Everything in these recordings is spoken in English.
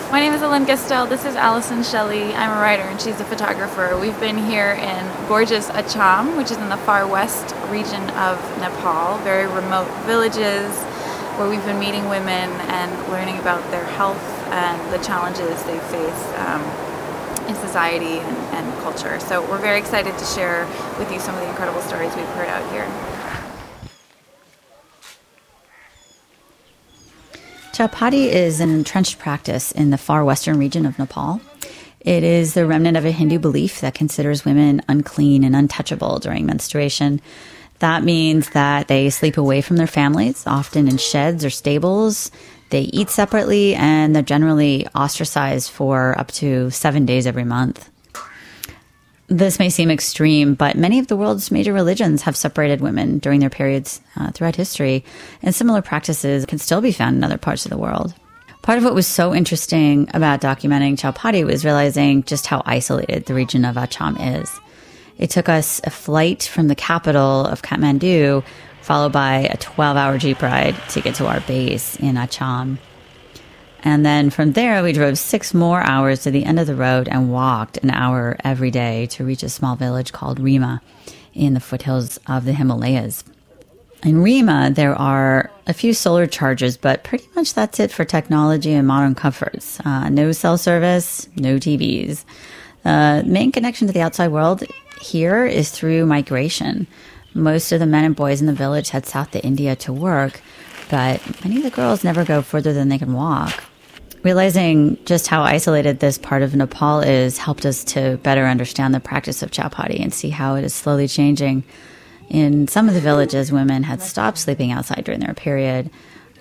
My name is Allyn Gaestel. This is Allison Shelley. I'm a writer and she's a photographer. We've been here in gorgeous Acham, which is in the far west region of Nepal, very remote villages where we've been meeting women and learning about their health and the challenges they face in society and culture. So we're very excited to share with you some of the incredible stories we've heard out here. Chaupadi is an entrenched practice in the far western region of Nepal. It is the remnant of a Hindu belief that considers women unclean and untouchable during menstruation. That means that they sleep away from their families, often in sheds or stables. They eat separately, and they're generally ostracized for up to 7 days every month. This may seem extreme, but many of the world's major religions have separated women during their periods throughout history, and similar practices can still be found in other parts of the world. Part of what was so interesting about documenting Chaupadi was realizing just how isolated the region of Acham is. It took us a flight from the capital of Kathmandu, followed by a 12-hour jeep ride to get to our base in Acham. And then from there, we drove 6 more hours to the end of the road and walked an hour every day to reach a small village called Rima in the foothills of the Himalayas. In Rima, there are a few solar chargers, but pretty much that's it for technology and modern comforts. No cell service, no TVs. The main connection to the outside world here is through migration. Most of the men and boys in the village head south to India to work, but many of the girls never go further than they can walk. Realizing just how isolated this part of Nepal is helped us to better understand the practice of Chaupadi and see how it is slowly changing. In some of the villages, women had stopped sleeping outside during their period.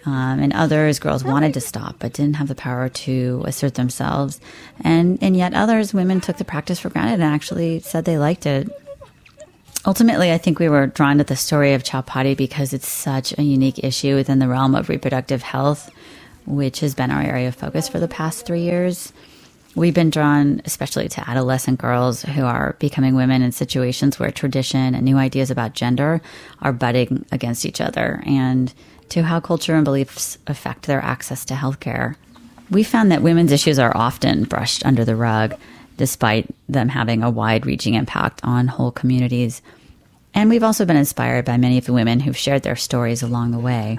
In others, girls wanted to stop but didn't have the power to assert themselves. And yet others, women took the practice for granted and actually said they liked it. Ultimately, I think we were drawn to the story of Chaupadi because it's such a unique issue within the realm of reproductive health, which has been our area of focus for the past 3 years. We've been drawn especially to adolescent girls who are becoming women in situations where tradition and new ideas about gender are butting against each other, and to how culture and beliefs affect their access to healthcare. We found that women's issues are often brushed under the rug, despite them having a wide-reaching impact on whole communities. And we've also been inspired by many of the women who've shared their stories along the way.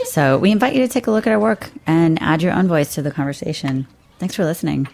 So we invite you to take a look at our work and add your own voice to the conversation. Thanks for listening.